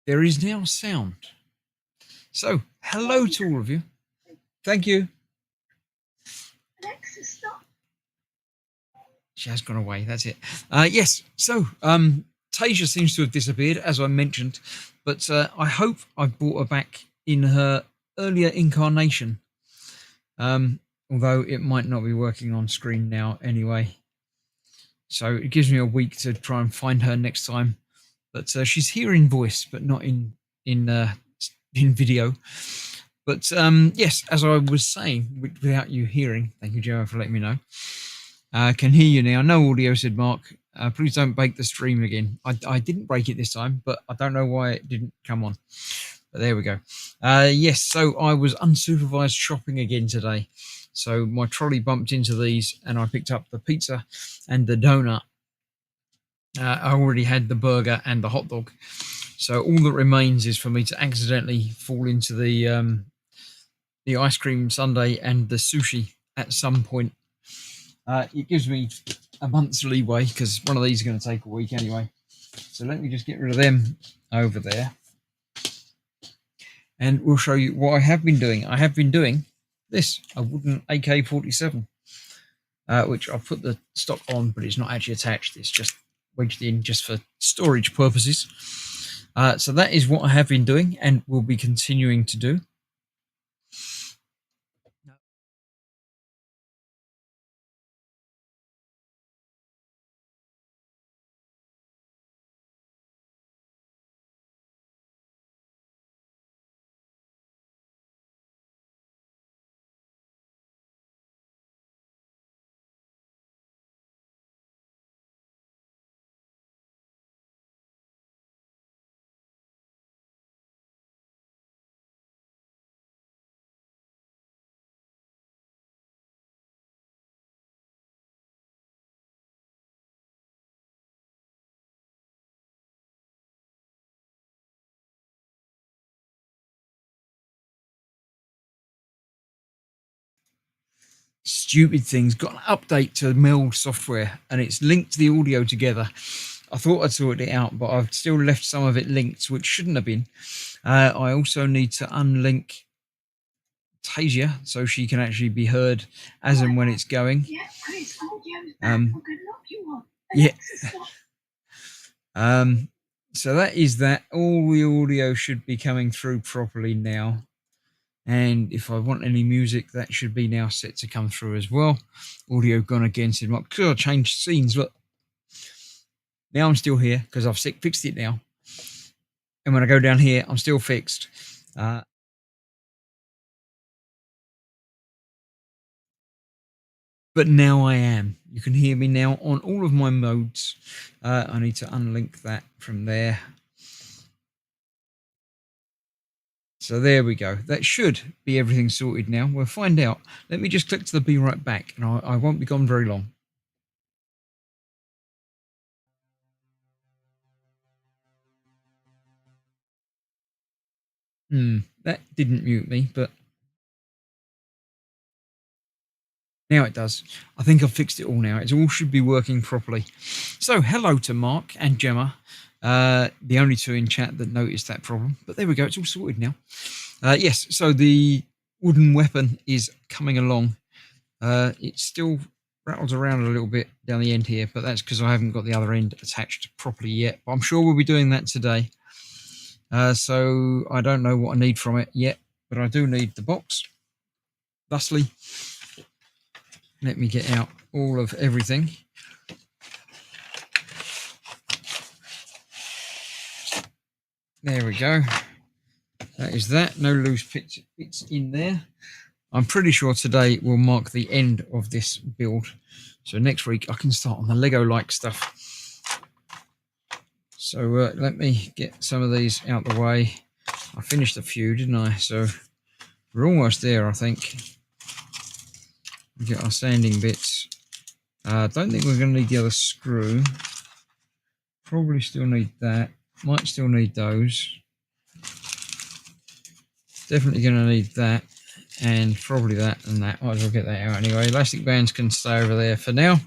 There is now sound. So, hello to all of you. Thank you. Alexa, stop. She has gone away. That's it. Yes. So, Tasia seems to have disappeared, as I mentioned, but I hope I've brought her back in her earlier incarnation. Although it might not be working on screen now anyway. So it gives me a week to try and find her next time. But she's here in voice, but not in video. But yes, as I was saying, without you hearing, thank you, Joe, for letting me know. Can hear you now. No audio, said Mark. Please don't break the stream again. I didn't break it this time, but I don't know why it didn't come on. But there we go. Yes, so I was unsupervised shopping again today. So my trolley bumped into these and I picked up the pizza and the donut. I already had the burger and the hot dog. So all that remains is for me to accidentally fall into the ice cream sundae and the sushi at some point. It gives me a month's leeway because one of these is going to take a week anyway. So let me just get rid of them over there. And we'll show you what I have been doing. I have been doing this, a wooden AK-47, which I'll put the stock on, but it's not actually attached. It's just wedged in just for storage purposes. So that is what I have been doing and will be continuing to do. Stupid things. Got an update to Meld software and it's linked the audio together. I thought I'd sorted it out, but I've still left some of it linked, which shouldn't have been. I also need to unlink Tasia so she can actually be heard as and when it's going. Yeah. So that is that. All the audio should be coming through properly now. And if I want any music, that should be now set to come through as well. Audio gone again, said Mark. Because I changed scenes, look. Now I'm still here because I've fixed it now. And when I go down here, I'm still fixed. But now I am. You can hear me now on all of my modes. I need to unlink that from there. So there we go. That should be everything sorted now. We'll find out. Let me just click to the be right back and I won't be gone very long. That didn't mute me, but now it does. I think I've fixed it all now. It all should be working properly. So hello to Mark and Gemma, the only two in chat that noticed that problem. But there we go. It's all sorted now. Yes, so the wooden weapon is coming along. It still rattles around a little bit down the end here, but that's because I haven't got the other end attached properly yet. But I'm sure we'll be doing that today. So I don't know what I need from it yet, but I do need the box. Thusly, let me get out all of everything. There we go. That is that. No loose bits in there. I'm pretty sure today will mark the end of this build. So next week I can start on the Lego-like stuff. So let me get some of these out the way. I finished a few, didn't I? So we're almost there, I think. We get our sanding bits. I don't think we're going to need the other screw. Probably still need that. Might still need those. Definitely going to need that. And probably that and that. Might as well get that out anyway. Elastic bands can stay over there for now.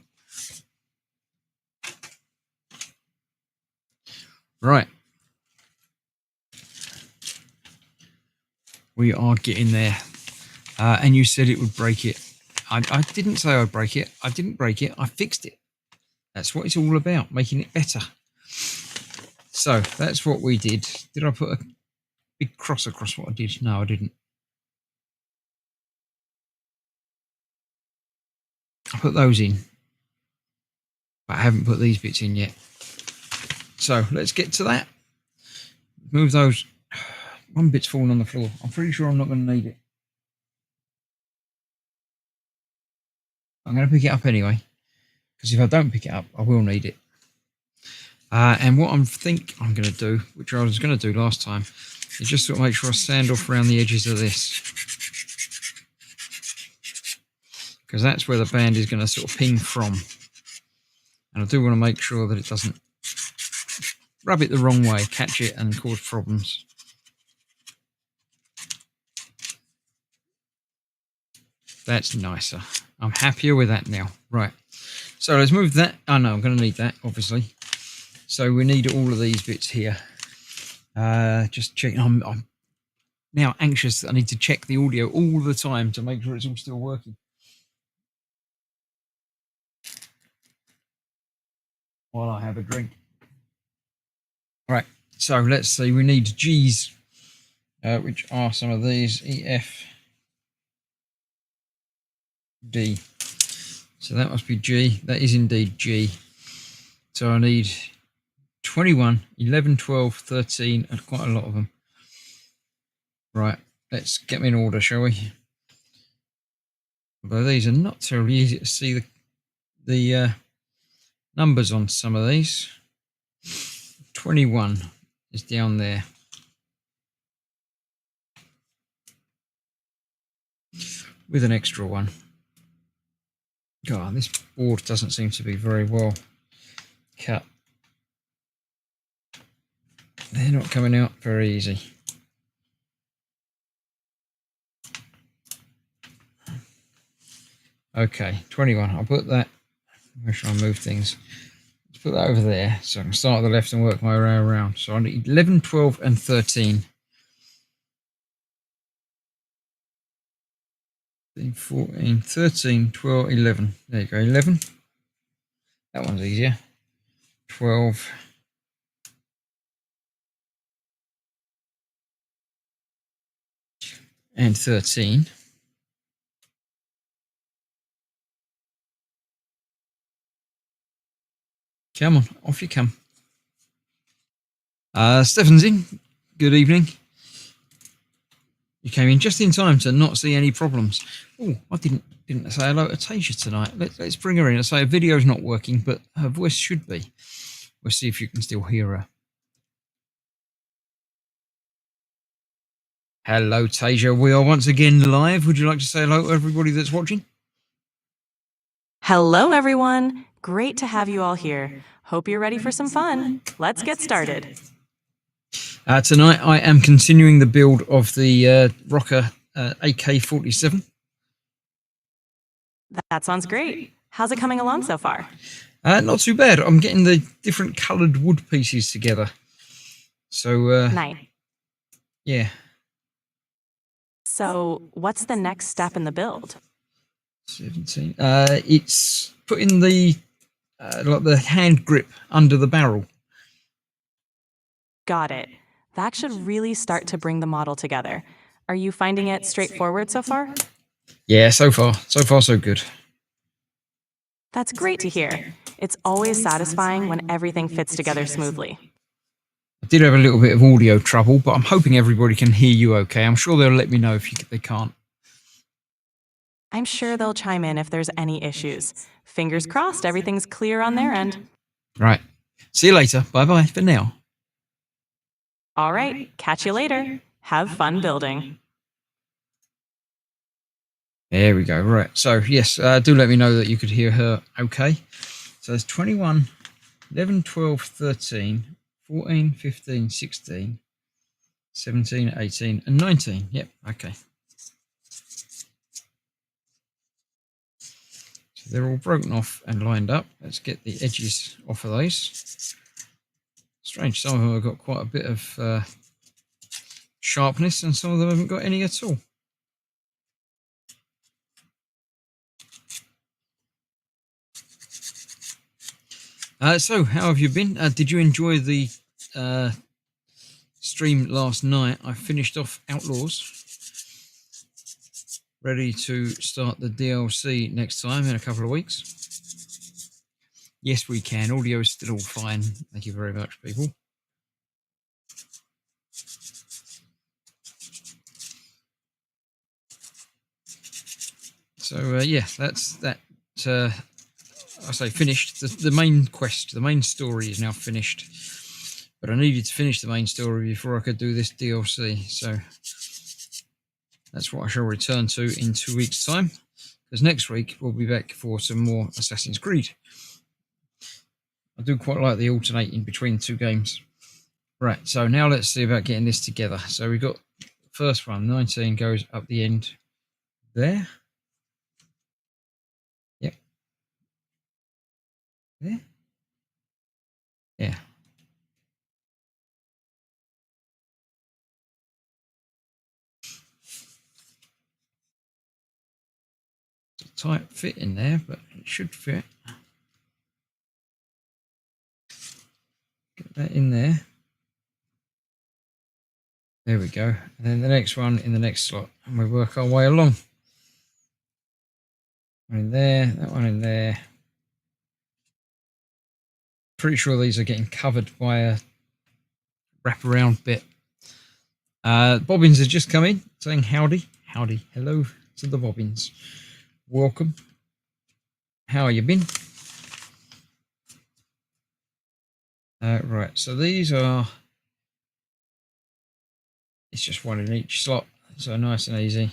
Right. We are getting there. And you said it would break it. I didn't say I'd break it. I didn't break it. I fixed it. That's what it's all about, making it better. So that's what we did. Did I put a big cross across what I did? No, I didn't. I put those in, but I haven't put these bits in yet. So let's get to that. Move those. One bit's fallen on the floor. I'm pretty sure I'm not going to need it. I'm going to pick it up anyway, because if I don't pick it up, I will need it. And what I think I'm going to do, which I was going to do last time, is just sort of make sure I sand off around the edges of this, because that's where the band is going to sort of ping from. And I do want to make sure that it doesn't rub it the wrong way, catch it and cause problems. That's nicer. I'm happier with that now. Right. So let's move that. Oh no, I'm going to need that, obviously. So we need all of these bits here. Just checking. I'm now anxious that I need to check the audio all the time to make sure it's all still working. While I have a drink. All right. So let's see. We need G's, which are some of these. E, F, D. So that must be G. That is indeed G. So I need 21, 11, 12, 13, and quite a lot of them. Right, let's get them in order, shall we? Although these are not terribly easy to see the numbers on some of these. 21 is down there. With an extra one. God, this board doesn't seem to be very well cut. They're not coming out very easy. Okay, 21. I'll put that. Where should I move things? Let's put that over there so I can start at the left and work my way around. So I need 11, 12, and 13. 14, 13, 12, 11. There you go, 11. That one's easier. 12. And 13. Come on, off you come. Stefan's in. Good evening. You came in just in time to not see any problems. Oh, I didn't say hello to Tasia tonight. Let's bring her in. I say her video's not working, but her voice should be. We'll see if you can still hear her. Hello, Tasia. We are once again live. Would you like to say hello to everybody that's watching? Hello, everyone. Great to have you all here. Hope you're ready for some fun. Let's get started. Tonight, I am continuing the build of the Rocker AK-47. That sounds great. How's it coming along so far? Not too bad. I'm getting the different coloured wood pieces together. So, nice. Yeah. So, what's the next step in the build? 17. It's putting the like the hand grip under the barrel. Got it. That should really start to bring the model together. Are you finding it straightforward so far? Yeah, so far so good. That's great to hear. It's always satisfying when everything fits together smoothly. I did have a little bit of audio trouble, but I'm hoping everybody can hear you okay. I'm sure they'll let me know if they can't. I'm sure they'll chime in if there's any issues. Fingers crossed everything's clear on their end. Right. See you later. Bye-bye for now. All right. Catch you later. Have fun building. There we go. Right. So, yes, do let me know that you could hear her okay. So, there's 21, 11, 12, 13, 14, 15, 16, 17, 18, and 19. Yep. Okay. So, they're all broken off and lined up. Let's get the edges off of those. Strange. Some of them have got quite a bit of sharpness and some of them haven't got any at all. So, how have you been? Did you enjoy the stream last night, I finished off Outlaws. Ready to start the DLC next time in a couple of weeks. Yes, we can. Audio is still all fine. Thank you very much, people. So yeah, that's that. I say finished. The main quest, the main story is now finished. But I needed to finish the main story before I could do this DLC. So that's what I shall return to in 2 weeks' time. Because next week we'll be back for some more Assassin's Creed. I do quite like the alternating between 2 games. Right, so now let's see about getting this together. So we've got the first one, 19 goes up the end there. Yep. There. Yeah. It's a tight fit in there, but it should fit. Get that in there. There we go. And then the next one in the next slot. And we work our way along. One in there, that one in there. Pretty sure these are getting covered by a wraparound bit. Bobbins has just come in saying howdy. Howdy. Hello to the Bobbins. Welcome. How you been? Right, so these are... It's just one in each slot, so nice and easy.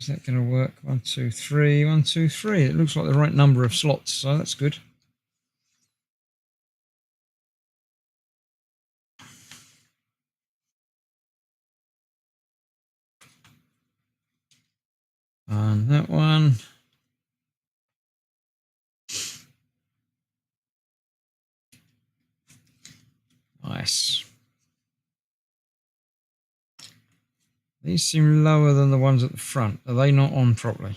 Is that going to work? 1, 2, 3, 1, 2, 3. It looks like the right number of slots, so that's good. And that one. Nice. These seem lower than the ones at the front. Are they not on properly?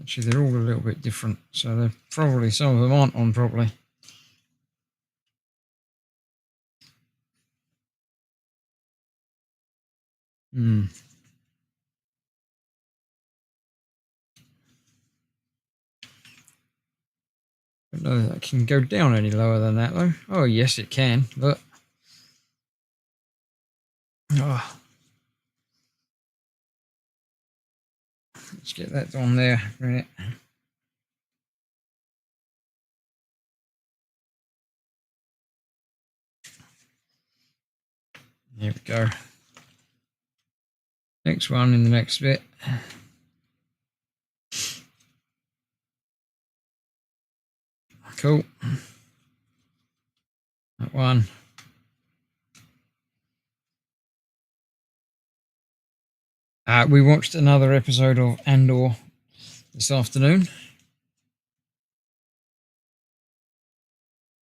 Actually, they're all a little bit different, so they're probably, some of them aren't on properly. Hmm. Don't know that it can go down any lower than that, though. Oh, yes, it can. Look. Oh. Let's get that on there for a minute. There we go. Next one in the next bit. Cool. That one. We watched another episode of Andor this afternoon.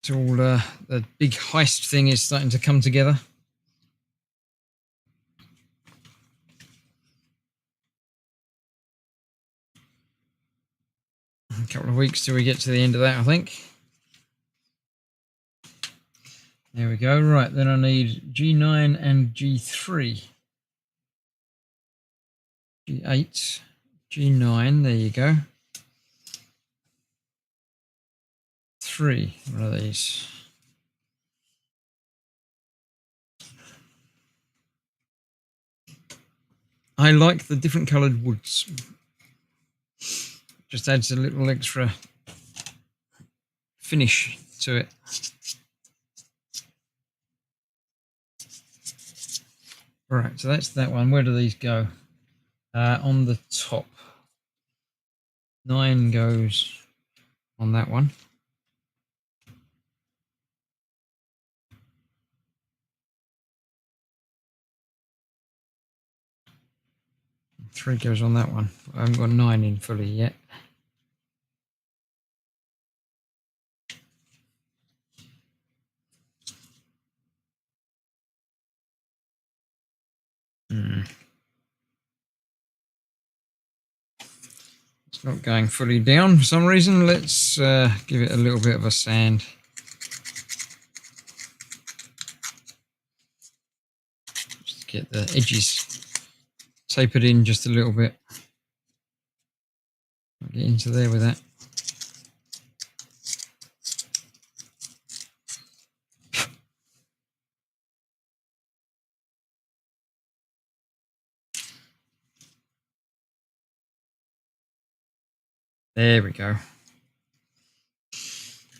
It's all the big heist thing is starting to come together. A couple of weeks till we get to the end of that, I think. There we go. Right, then I need G9 and G3. G8, G9, there you go. 3, one of these. I like the different coloured woods. Just adds a little extra finish to it. Right, so that's that one. Where do these go? On the top. 9 goes on that one. 3 goes on that one. I haven't got 9 in fully yet. It's not going fully down for some reason. Let's give it a little bit of a sand. Just get the edges tapered in just a little bit. I'll get into there with that. There we go.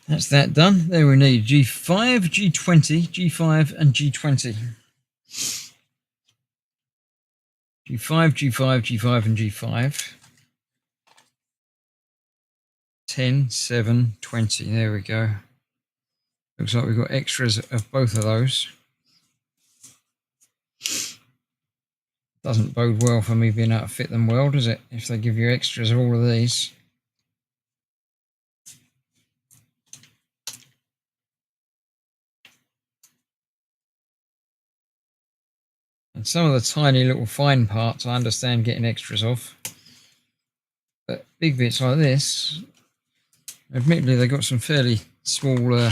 That's that done. There we need G5, G20, G5 and G20. G5, G5, G5 and G5. 10, 7, 20. There we go. Looks like we've got extras of both of those. Doesn't bode well for me being able to fit them well, does it? If they give you extras of all of these. And some of the tiny little fine parts I understand getting extras of. But big bits like this, admittedly they've got some fairly small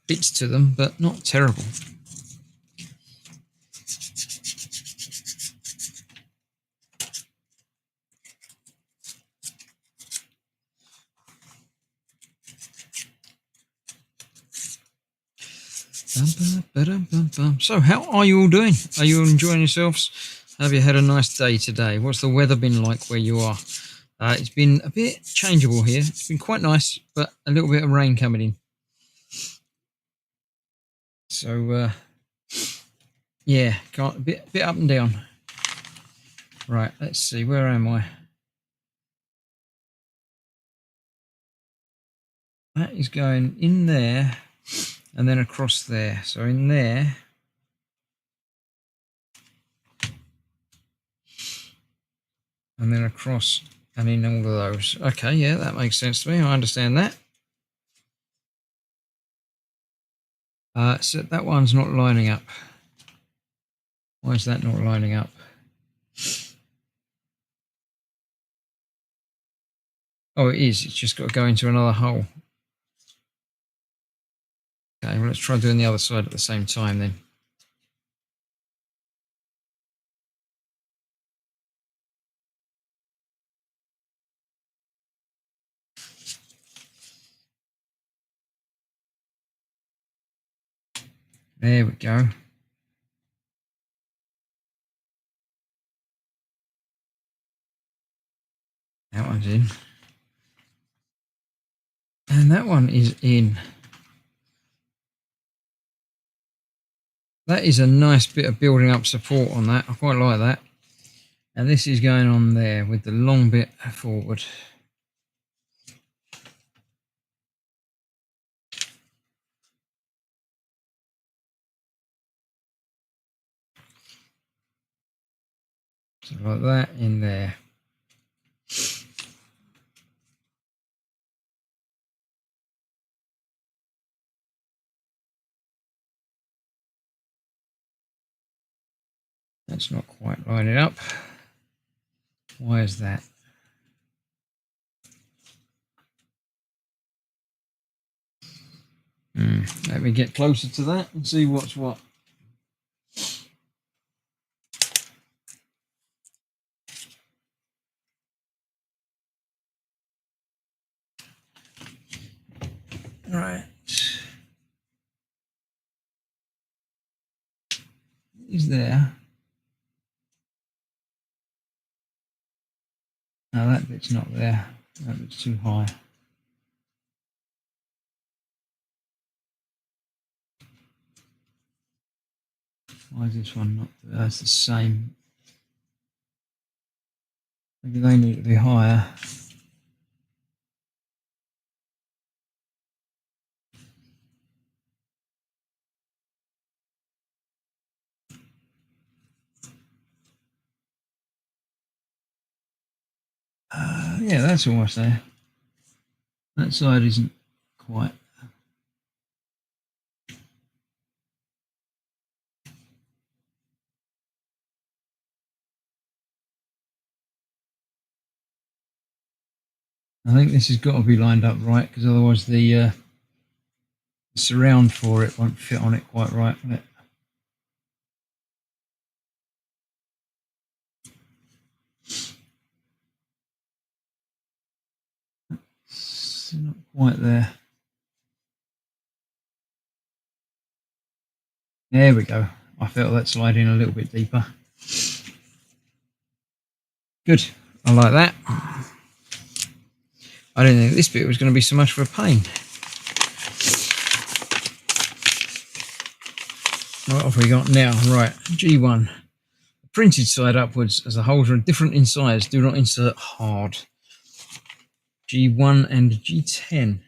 bits to them, but not terrible. So how are you all doing? Are you enjoying yourselves? Have you had a nice day today? What's the weather been like where you are? It's been a bit changeable here. It's been quite nice, but a little bit of rain coming in. So yeah, a bit up and down. Right, let's see, where am I? That is going in there and then across there. So in there. And then across and in all of those. Okay, yeah, that makes sense to me. I understand that. So that one's not lining up. Why is that not lining up? Oh, it is. It's just got to go into another hole. Okay, well, let's try doing the other side at the same time then. There we go. That one's in. And that one is in. That is a nice bit of building up support on that. I quite like that. And this is going on there with the long bit forward. So like that in there. That's not quite lining up. Why is that? Let me get closer to that and see what's what. Right. Is there? No, that bit's not there. That bit's too high. Why is this one not there? That's the same. Maybe they need to be higher. Yeah, that's almost there. That side isn't quite. I think this has got to be lined up right, because otherwise the surround for it won't fit on it quite right, will it? It's not quite there. There we go. I felt that slide in a little bit deeper. Good. I like that. I didn't think this bit was going to be so much of a pain. What have we got now? Right, G1. The printed side upwards, as the holes are different in size. Do not insert hard. G1 and G10.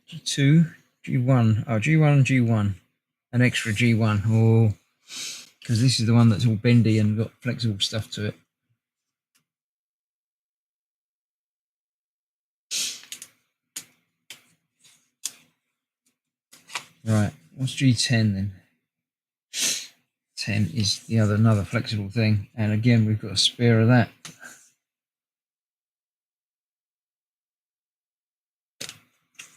G2, G1. Oh, G1 and G1. An extra G1. Oh, because this is the one that's all bendy and got flexible stuff to it. Right, what's G10 then? 10 is the another flexible thing, and again we've got a spare of that.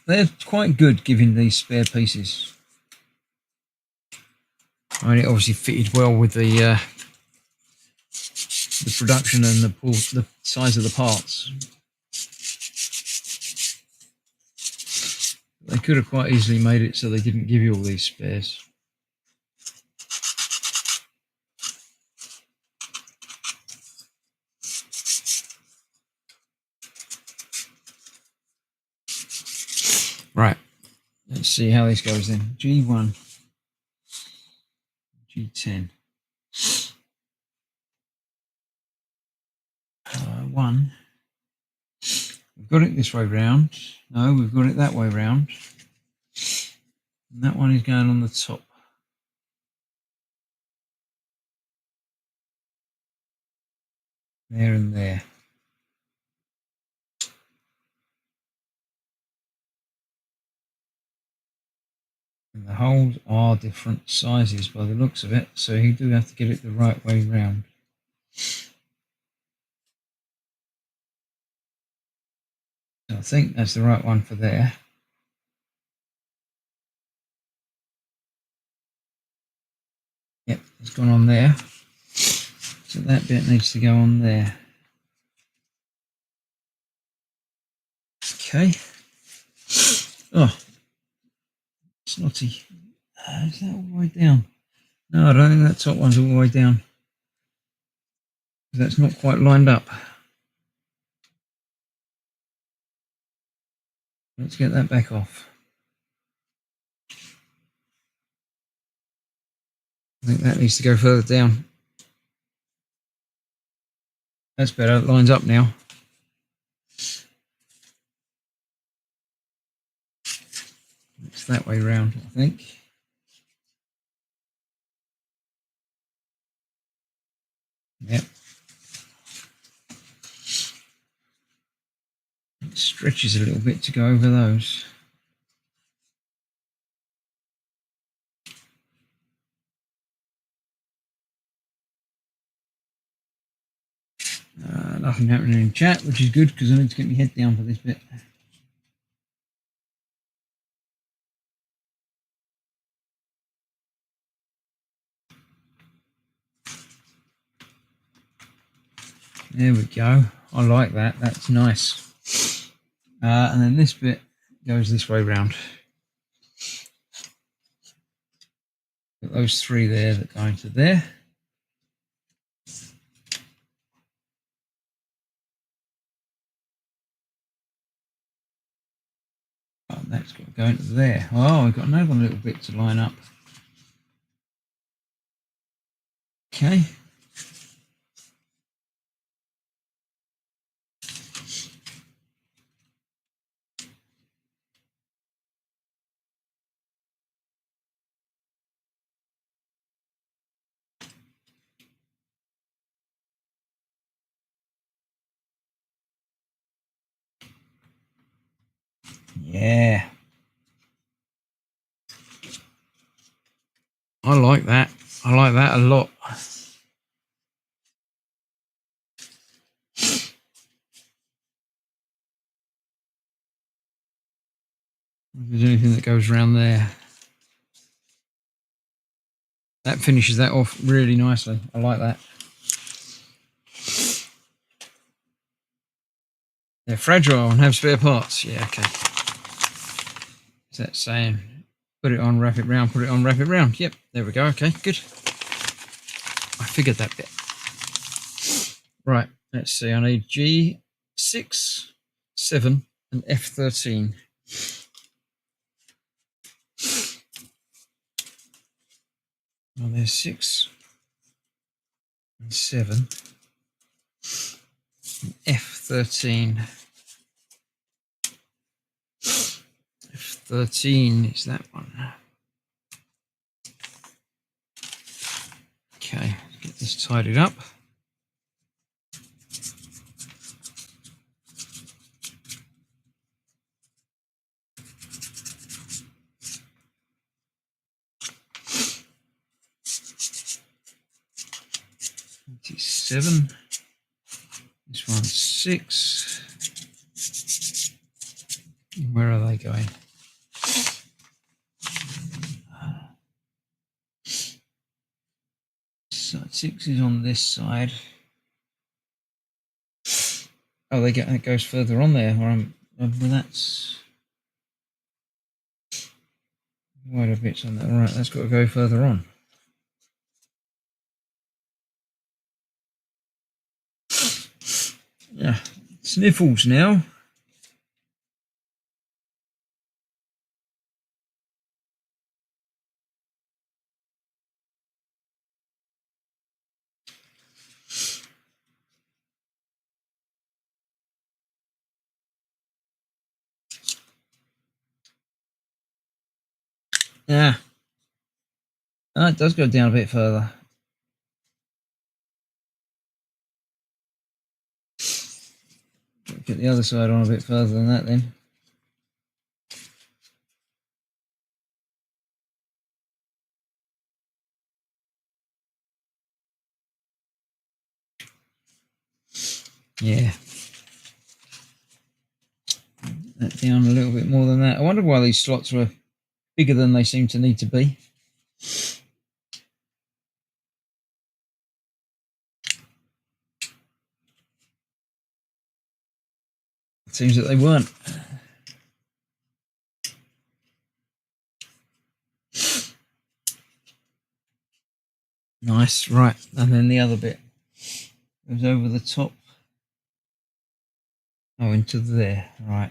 They're quite good giving these spare pieces. I mean, it obviously fitted well with the production and the size of the parts. They could have quite easily made it so they didn't give you all these spares. Right, let's see how this goes then. G1, G10. 1. We've got it this way round. No, we've got it that way round. And that one is going on the top. There and there. And the holes are different sizes by the looks of it, so you do have to get it the right way round. So I think that's the right one for there. Yep, it's gone on there. So that bit needs to go on there. Okay. Oh, snotty. Is that all the way down? No, I don't think that top one's all the way down. That's not quite lined up. Let's get that back off. I think that needs to go further down. That's better, it lines up now. It's that way round, I think. Yep. It stretches a little bit to go over those. Nothing happening in chat, which is good because I need to get my head down for this bit. There we go. I like that. That's nice. And then this bit goes this way round. Got those 3 there that go into there. Oh, that's got to go into there. Oh, we've got another little bit to line up. Okay. Yeah. I like that. I like that a lot. If there's anything that goes around there. That finishes that off really nicely. I like that. They're fragile and have spare parts. Yeah, okay. Is that saying put it on, wrap it round, put it on, wrap it round? Yep, there we go. Okay, good. I figured that bit. Right, let's see. I need G6, 7, and F13. Well, there's 6 and 7. And F13. F13 is that one. Okay, get this tidied up. Seven. This one's 6. Where are they going? So 6 is on this side. Oh, it goes further on there. Well, that's wider bits on that. Right, that's got to go further on. Yeah, sniffles now. Yeah. Oh, it does go down a bit further. Get the other side on a bit further than that then. Yeah. That down a little bit more than that. I wonder why these slots were bigger than they seem to need to be. It seems that they weren't. Nice, right. And then the other bit goes over the top. Oh, into there, right.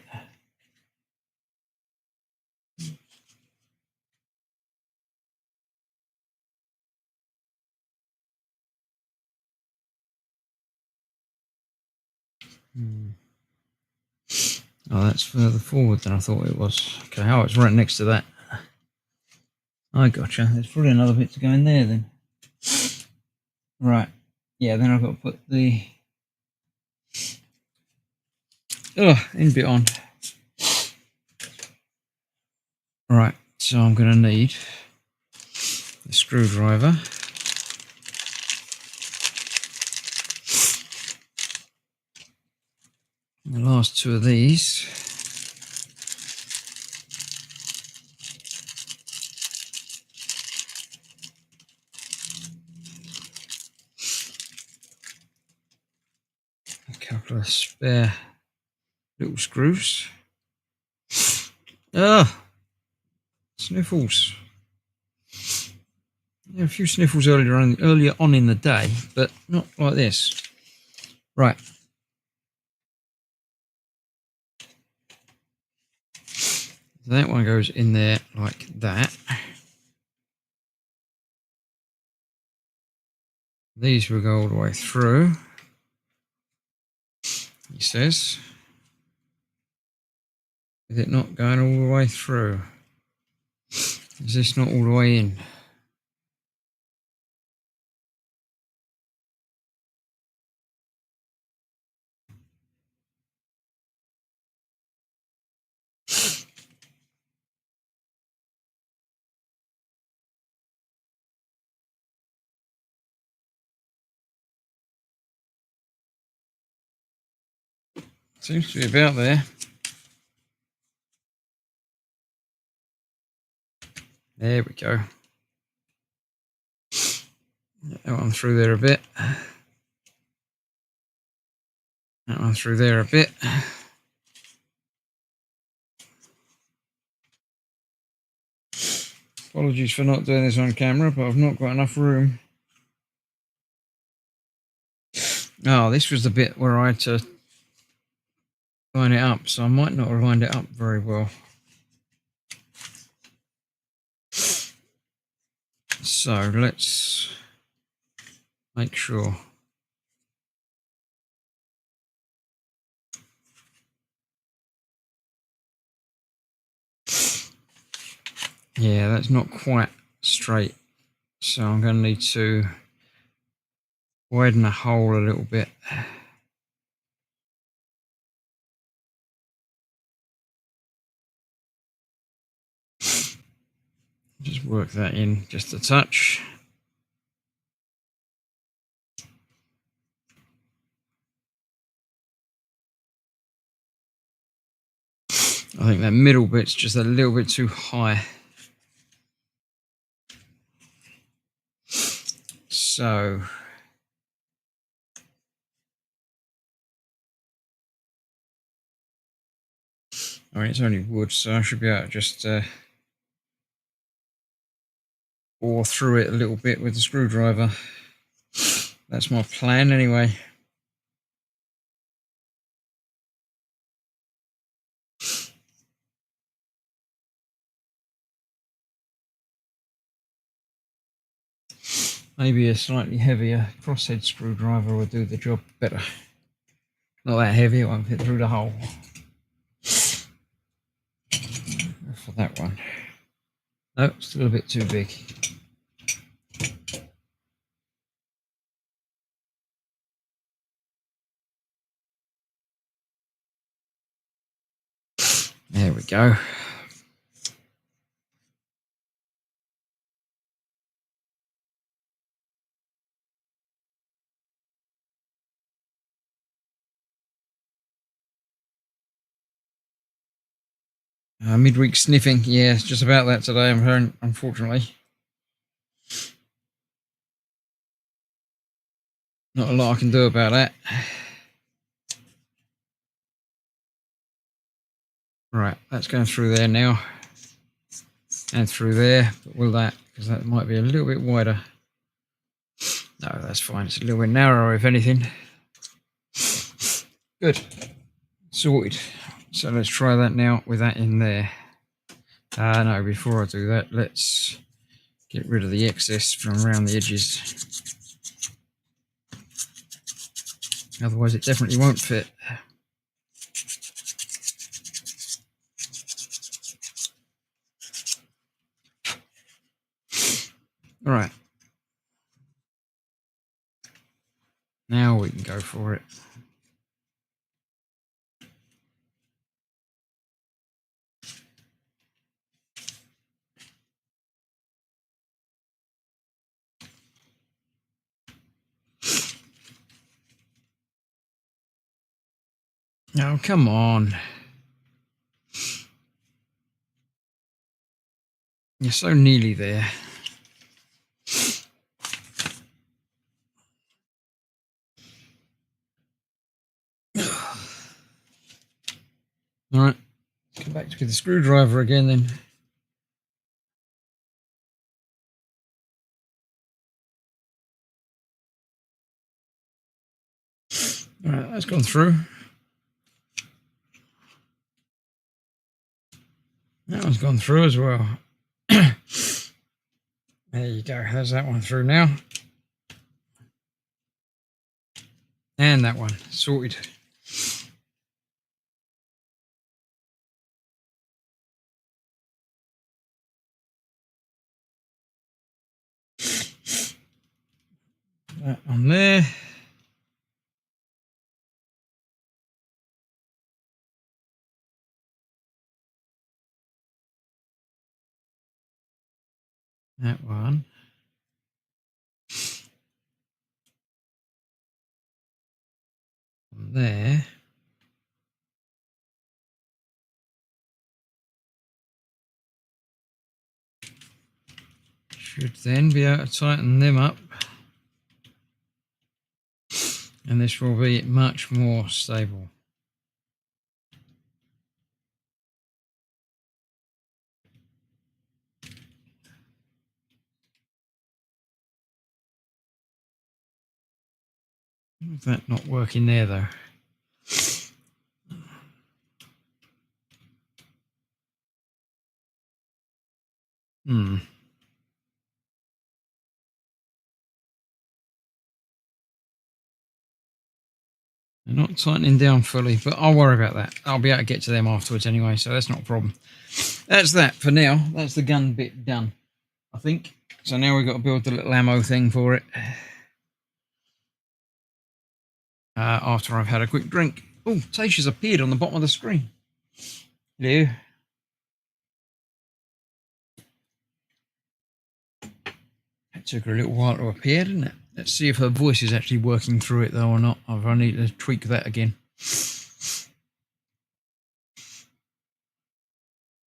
Oh, that's further forward than I thought it was. Okay, oh, it's right next to that. I gotcha. There's probably another bit to go in there then. Right. Yeah, then I've got to put the end bit on. Right, so I'm going to need a screwdriver. The last two of these. A couple of spare little screws. Sniffles. Yeah, a few sniffles earlier on in the day, but not like this. Right. That one goes in there like that. These will go all the way through, he says. Is it not going all the way through? Is this not all the way in? Seems to be about there. There we go. That one through there a bit. That one through there a bit. Apologies for not doing this on camera, but I've not got enough room. Oh, this was the bit where I had to line it up, so I might not have lined it up very well. So let's make sure. Yeah, that's not quite straight, so I'm going to need to widen the hole a little bit. Just work that in just a touch. I think that middle bit's just a little bit too high. So I mean, it's only wood, so I should be able to just bore through it a little bit with the screwdriver. That's my plan anyway. Maybe a slightly heavier crosshead screwdriver will do the job better. Not that heavy, it won't fit through the hole. For that one. No, still a bit too big. There we go. Midweek sniffing. Yeah, it's just about that today, I'm hearing, unfortunately. Not a lot I can do about that. Right, that's going through there now. And through there. But will that, because that might be a little bit wider. No, that's fine. It's a little bit narrower, if anything. Good. Sorted. So let's try that now with that in there. No, before I do that, let's get rid of the excess from around the edges. Otherwise, it definitely won't fit. All right. Now we can go for it. Oh, come on. You're so nearly there. All right. Come back to the screwdriver again then. All right, that's gone through. That one's gone through as well. There you go. There's that one through now. And that one. Sorted. That on there. That one. On there. Should then be able to tighten them up. And this will be much more stable. That not working there though. They're not tightening down fully, but I'll worry about that. I'll be able to get to them afterwards anyway, so that's not a problem. That's that for now. That's the gun bit done, I think. So now we've got to build the little ammo thing for it. After I've had a quick drink. Oh, Tasha's appeared on the bottom of the screen. Hello. It took her a little while to appear, didn't it? Let's see if her voice is actually working through it though or not. I need to tweak that again.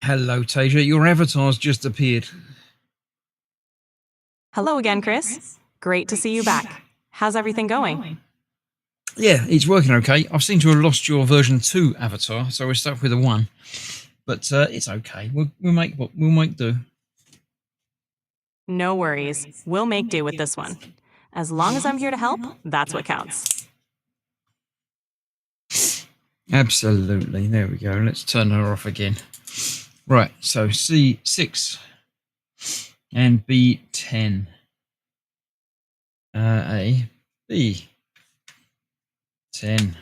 Hello, Tasha. Your avatar's just appeared. Hello again, Chris. Great to see you back. How's everything going? Yeah, it's working okay. I seem to have lost your version 2 avatar, so we're stuck with a 1. But it's okay. We'll make do. No worries. We'll make do with this one. As long as I'm here to help, that's what counts. Absolutely. There we go. Let's turn her off again. Right, so C6 and B10. A, B, 10.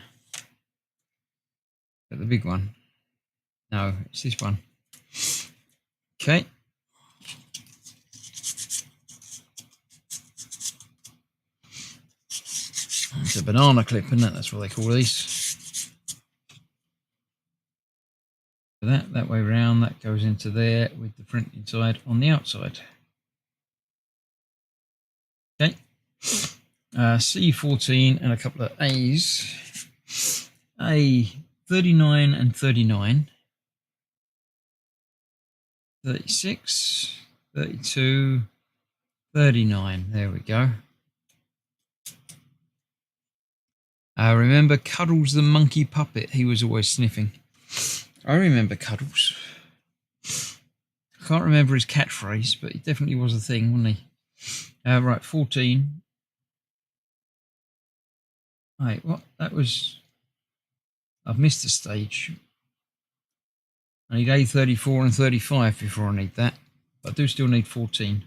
The big one. No, it's this one. Okay. It's a banana clip, isn't it? That's what they call these. That way round, that goes into there with the print inside on the outside. Okay. C14 and a couple of A's. A 39 and 39. 36, 32, 39. There we go. Remember Cuddles the monkey puppet? He was always sniffing. I remember Cuddles. I can't remember his catchphrase, but he definitely was a thing, wasn't he? Right, 14. Wait, what? That was... I've missed a stage. I need A34 and 35 before I need that. But I do still need 14.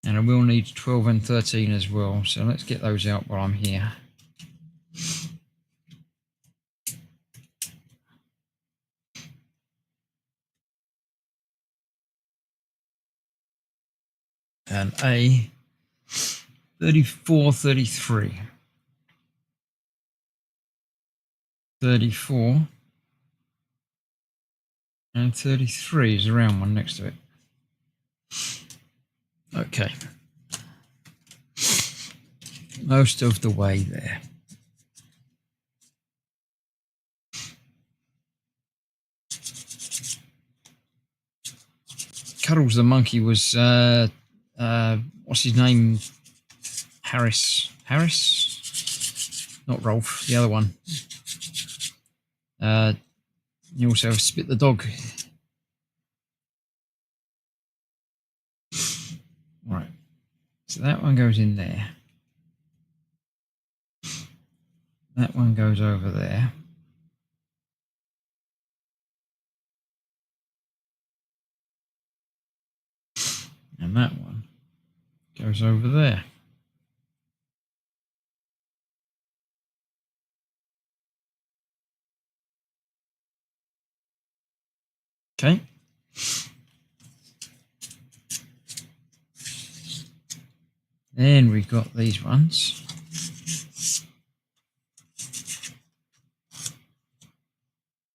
And I will need 12 and 13 as well. So let's get those out while I'm here. And A 34, 33. 34 and 33 is the round one next to it. Okay. Most of the way there. Cuddles the monkey was what's his name? Harris. Not Rolf, the other one. You also have Spit the dog. Right. So that one goes in there. That one goes over there. And that one goes over there. Okay. Then we've got these ones.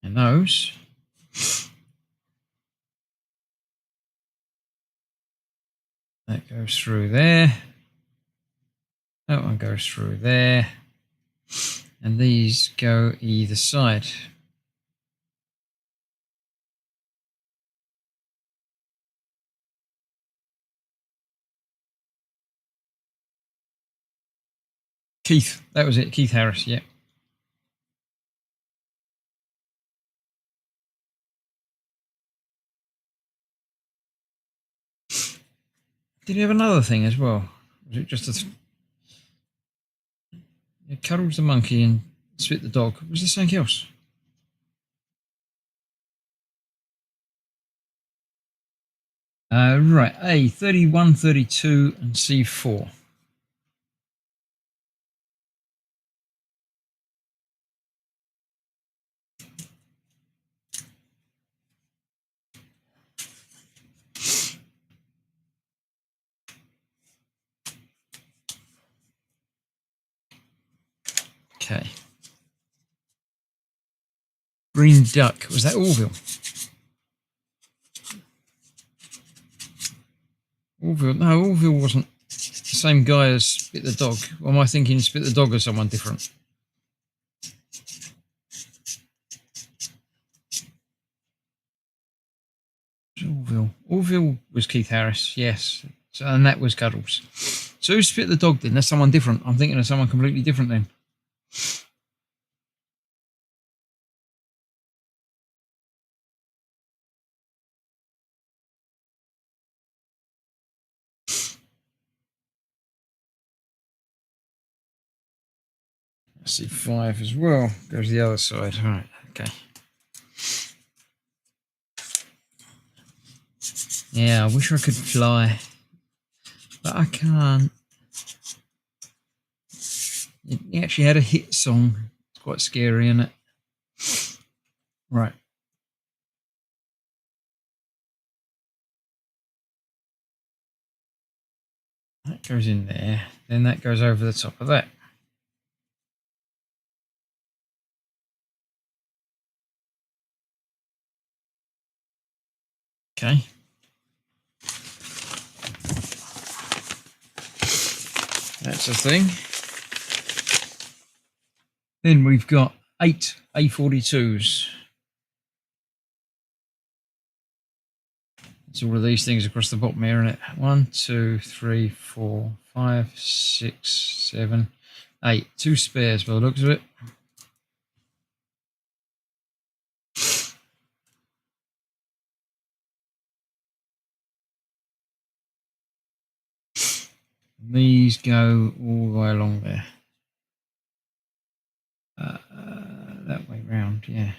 And those. That goes through there. That one goes through there. And these go either side. Keith, that was it. Keith Harris, yeah. Did he have another thing as well? Was it just Cuddles the monkey and Spit the dog? Was there something else? Right, A, 31, 32, and C4. Okay. Green Duck. Was that Orville? Orville? No, Orville wasn't the same guy as Spit the dog. Or am I thinking Spit the dog as someone different? Orville. Orville was Keith Harris, yes. So, and that was Cuddles. So who Spit the dog then? That's someone different. I'm thinking of someone completely different then. I see 5 as well. Goes the other side. All right, okay. Yeah, I wish I could fly, but I can't. He actually had a hit song. It's quite scary, isn't it? Right. That goes in there. Then that goes over the top of that. Okay. That's a thing. Then we've got 8 A42s. It's all of these things across the bottom here, isn't it? 1, 2, 3, 4, 5, 6, 7, 8. 2 spares by the looks of it. And these go all the way along there. That way round, yeah.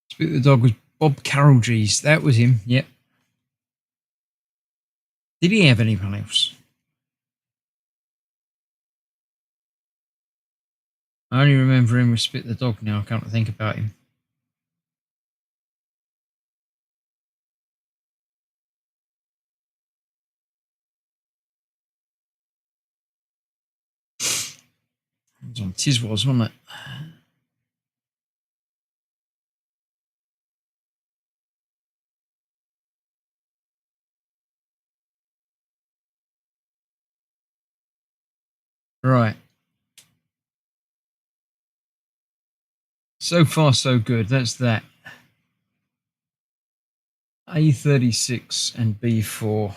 Spit the dog was Bob Carrollgees. That was him, yep. Did he have anyone else? I only remember him with Spit the dog now. I can't think about him. It was on Tiswas, wasn't it? Right. So far, so good. That's that. A36 and B4.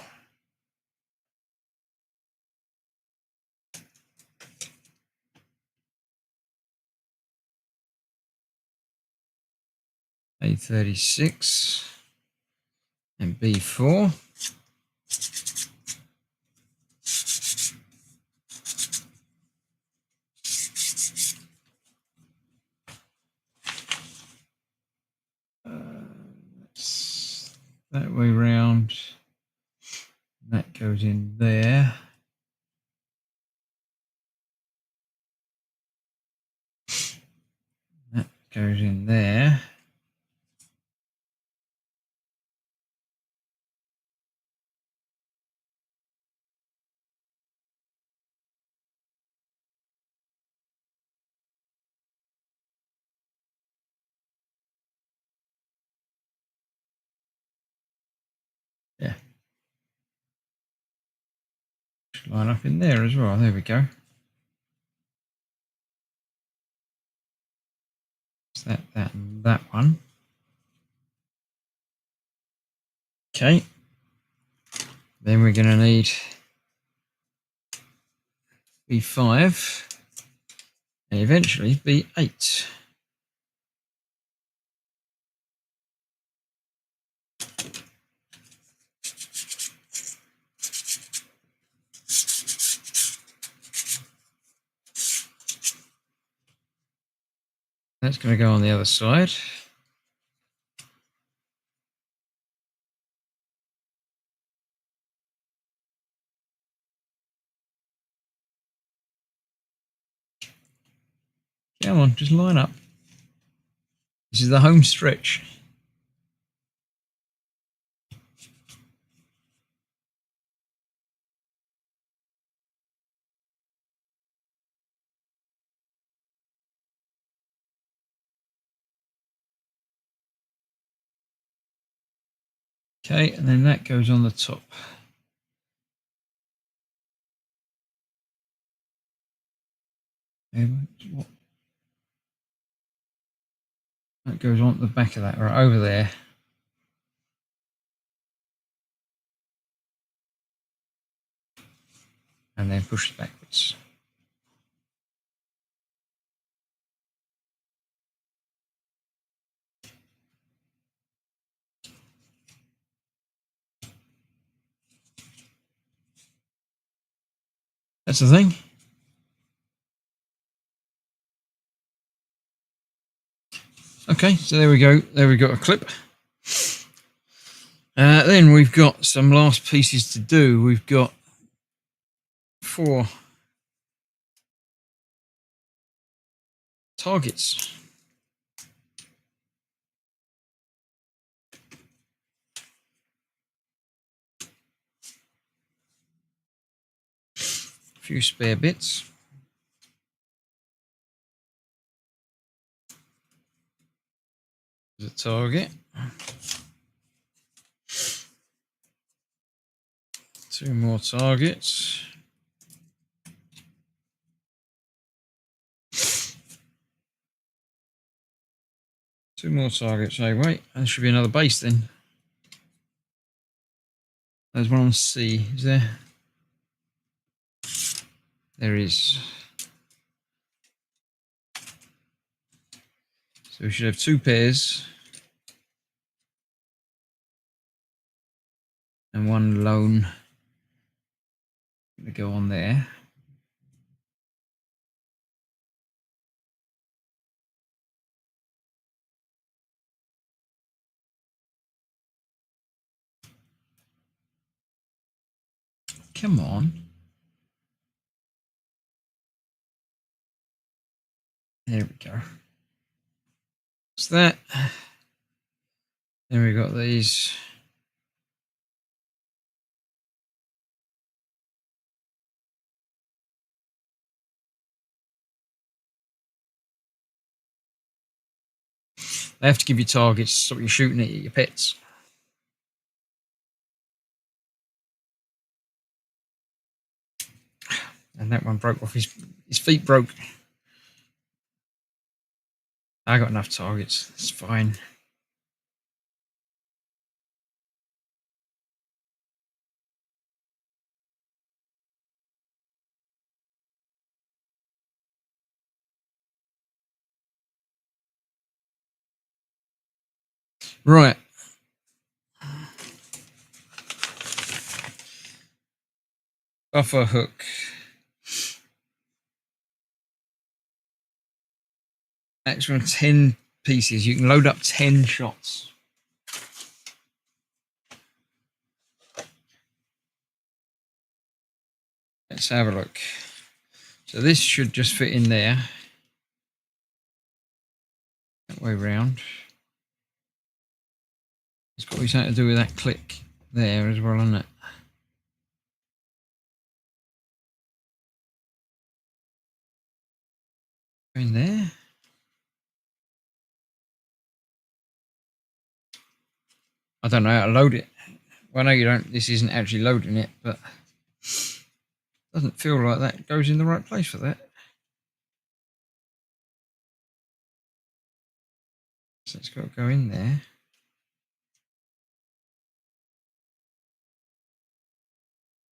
A36 and B4. That way round. That goes in there. That goes in there. Yeah. Line up in there as well. There we go. That, and that one. Okay. Then we're going to need B5 and eventually B8. That's going to go on the other side. Come on, just line up. This is the home stretch. Okay, and then that goes on the top. That goes on the back of that, right over there. And then pushes backwards. That's the thing. Okay, so there we go. There we got a clip. Then we've got some last pieces to do. We've got 4 targets. A few spare bits. There's a target. 2 more targets. Two more targets. Oh, wait, there should be another base then. There's one on C. Is there? There is. So we should have 2 pairs. And 1 lone. Going to go on there. Come on. There we go. So that. Then we got these. They have to give you targets so you're shooting at your pets. And that one broke off. His feet broke. I got enough targets. It's fine. Right. Buffer hook. Maximum 10 pieces. You can load up 10 shots. Let's have a look. So this should just fit in there. That way round. It's got something to do with that click there as well, isn't it? In there. I don't know how to load it. Well, no, you don't. This isn't actually loading it, but Doesn't feel like that goes in the right place for that. So it's got to go in there.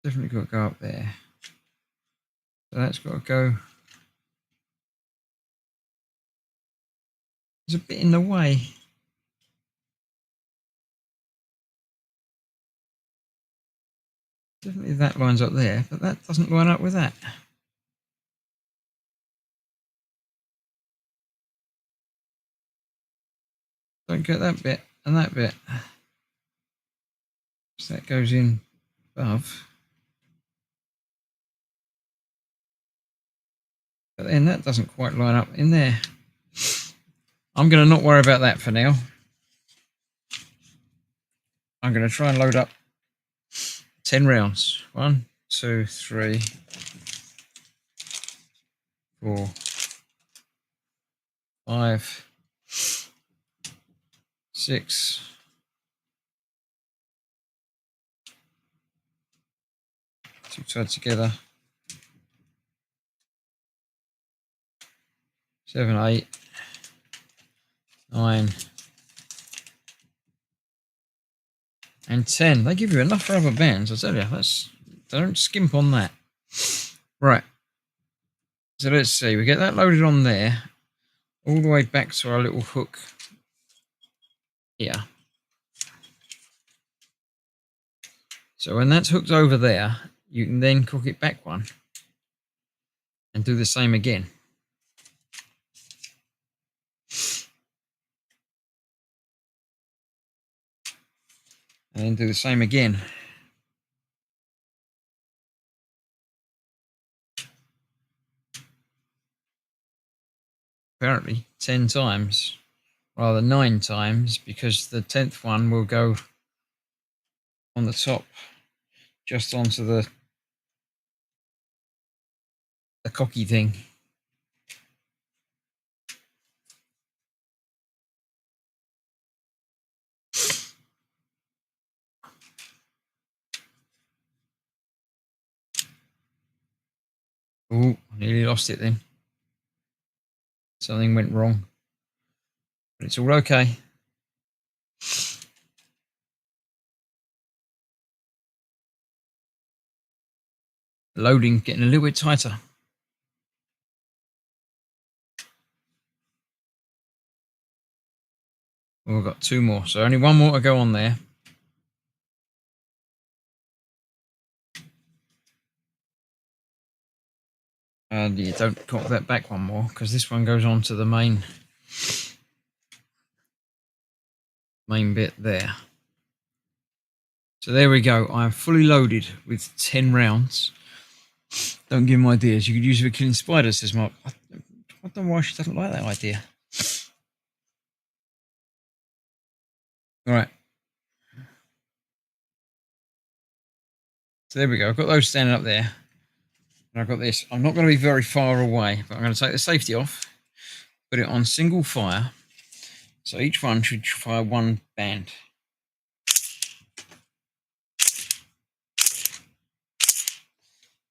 Definitely got to go up there. So that's got to go. There's a bit in the way. Definitely that lines up there, but that doesn't line up with that. Don't get that bit and that bit. So that goes in above. But then that doesn't quite line up in there. I'm going to not worry about that for now. I'm going to try and load up 10 rounds. 1, 2, 3, 4, 5, 6, 2 sides together, 7, 8, 9, and 10. They give you enough rubber bands, I tell you. They don't skimp on that. Right. So let's see. We get that loaded on there, all the way back to our little hook here. So when that's hooked over there, you can then hook it back one and do the same again. And then do the same again. Apparently 10 times, rather 9 times, because the 10th one will go on the top, just onto the cocky thing. Oh, nearly lost it then. Something went wrong. But it's all okay. Loading getting a little bit tighter. Well, we've got 2 more, so only 1 more to go on there. And you don't cock that back 1 more, because this one goes on to the main bit there. So there we go. I'm fully loaded with 10 rounds. Don't give him ideas. You could use it for killing spiders, says Mark. I don't know why she doesn't like that idea. All right. So there we go. I've got those standing up there. And I've got this. I'm not going to be very far away, but I'm going to take the safety off, put it on single fire. So each one should fire 1 band.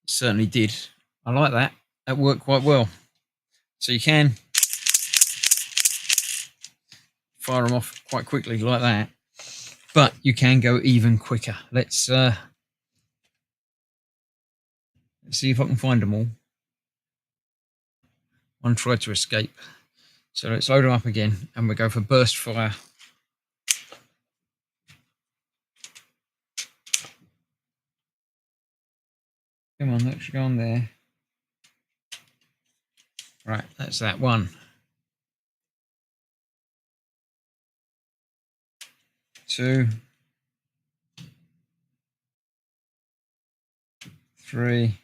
Certainly did. I like that. That worked quite well. So you can fire them off quite quickly like that, but you can go even quicker. Let's see if I can find them all. One tried to escape. So let's load them up again, and we go for burst fire. Come on, let's go on there. Right, that's that 1. 2, 3,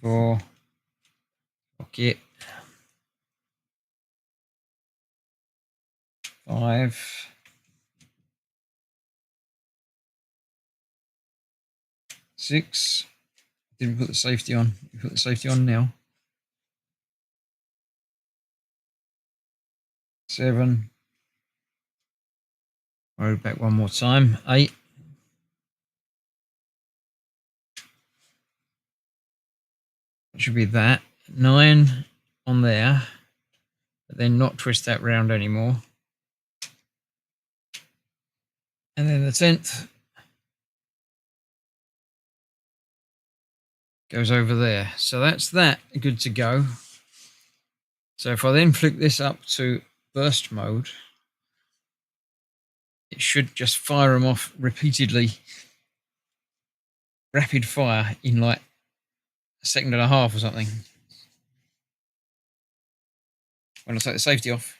4. Okay. 5. 6. Didn't put the safety on. You put the safety on now. 7. Load back 1 more time. 8. should be that 9 on there, but then not twist that round anymore. And then the 10th goes over there. So that's that good to go. So if I then flick this up to burst mode, it should just fire them off repeatedly, rapid fire, in like a second and a half or something. When I take the safety off,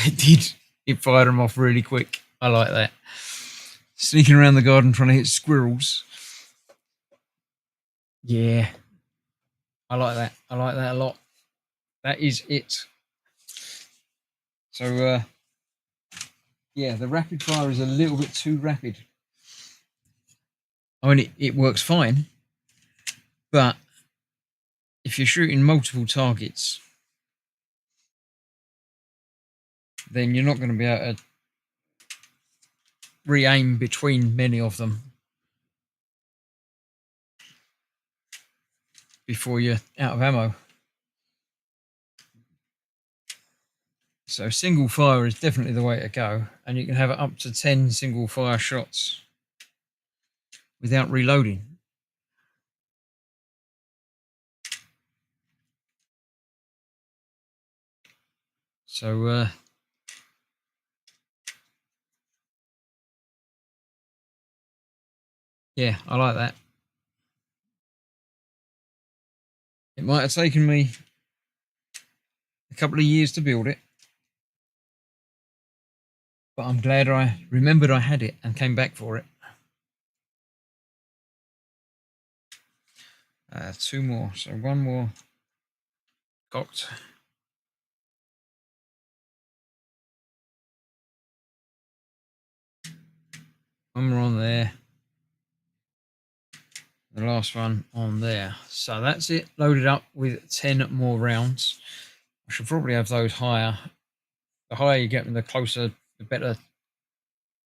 it did. It fired them off really quick. I like that. Sneaking around the garden trying to hit squirrels. Yeah. I like that. I like that a lot. That is it. So, yeah, the rapid fire is a little bit too rapid. I mean, it works fine, but if you're shooting multiple targets, then you're not going to be able to re-aim between many of them before you're out of ammo. So single fire is definitely the way to go, and you can have up to 10 single fire shots without reloading. So yeah, I like that. It might have taken me a couple of years to build it, but I'm glad I remembered I had it and came back for it. 2 more, so 1 more cocked. One more on there. The last one on there. So that's it, loaded up with 10 more rounds. I should probably have those higher. The higher you get, the closer, the better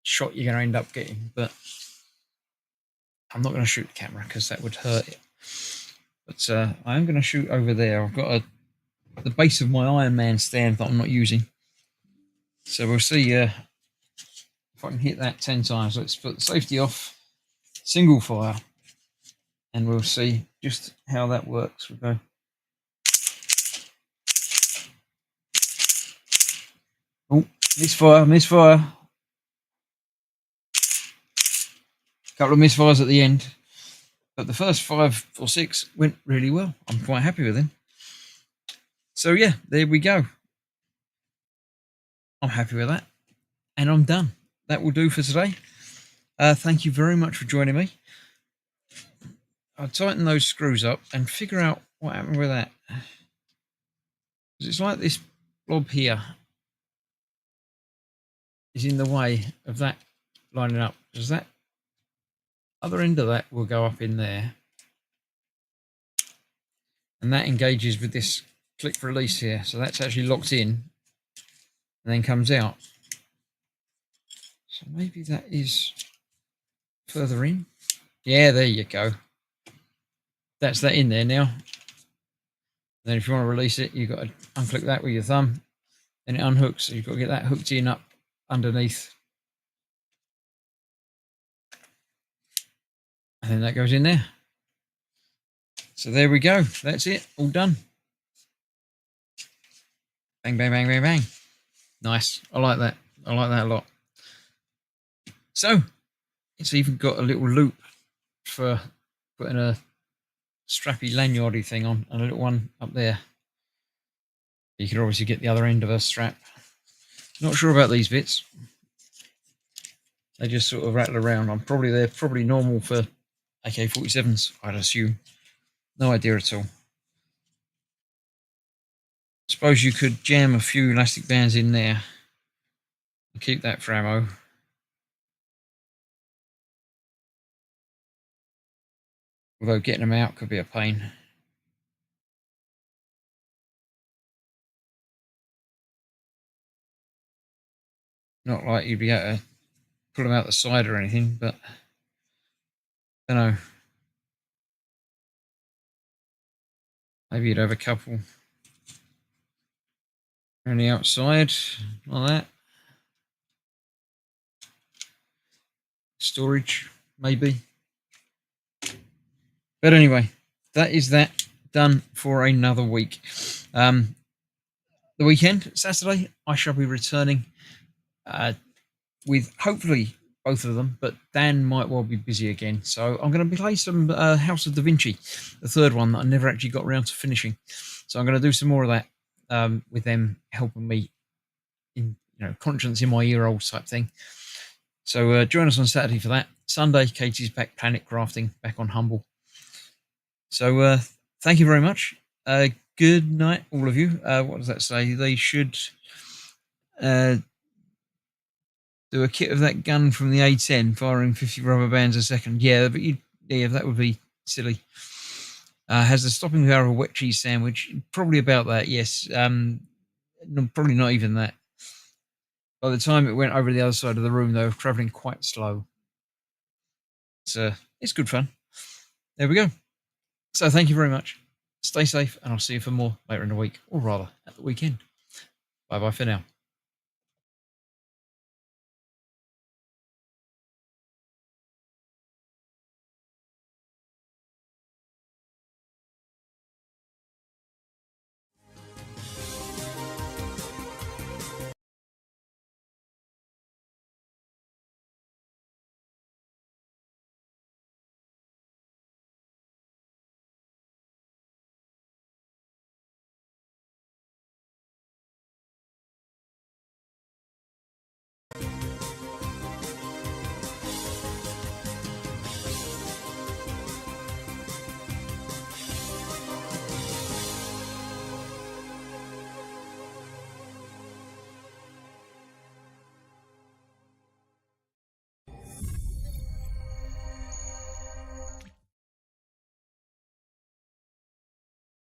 shot you're going to end up getting. But I'm not going to shoot the camera because that would hurt it. But I am going to shoot over there. I've got the base of my Iron Man stand that I'm not using. So we'll see if I can hit that 10 times. Let's put the safety off, single fire, and we'll see just how that works. We'll go. Oh, misfire, misfire. A couple of misfires at the end. But the first 5 or 6 went really well. I'm quite happy with them. So yeah, there we go. I'm happy with that. And I'm done. That will do for today. Thank you very much for joining me. I'll tighten those screws up and figure out what happened with that. It's like this blob here is in the way of that lining up. Because that other end of that will go up in there. And that engages with this click release here. So that's actually locked in and then comes out. So maybe that is further in. Yeah, there you go. That's that in there now. Then if you want to release it, you've got to unclick that with your thumb. Then it unhooks. So you've got to get that hooked in up underneath. And then that goes in there. So there we go. That's it. All done. Bang, bang, bang, bang, bang. Nice. I like that. I like that a lot. So it's even got a little loop for putting a strappy lanyardy thing on, and a little one up there. You can obviously get the other end of a strap. Not sure about these bits. They just sort of rattle around. They're probably normal for AK-47s, I'd assume. No idea at all. Suppose you could jam a few elastic bands in there and keep that for ammo. Although getting them out could be a pain. Not like you'd be able to pull them out the side or anything, but I don't know. Maybe you'd have a couple on the outside, like that. Storage, maybe. But anyway, that is that done for another week. The weekend, Saturday, I shall be returning with hopefully both of them, but Dan might well be busy again. So I'm going to play some House of Da Vinci, the third one that I never actually got around to finishing. So I'm going to do some more of that with them helping me in, conscience in my ear old type thing. So join us on Saturday for that. Sunday, Katie's back planet crafting, back on Humble. So thank you very much. Good night, all of you. What does that say? They should do a kit of that gun from the A10, firing 50 rubber bands a second. Yeah, but that would be silly. Has the stopping power of a wet cheese sandwich. Probably about that, yes. Probably not even that. By the time it went over the other side of the room, they were travelling quite slow. It's good fun. There we go. So thank you very much. Stay safe, and I'll see you for more later in the week, or rather, at the weekend. Bye-bye for now.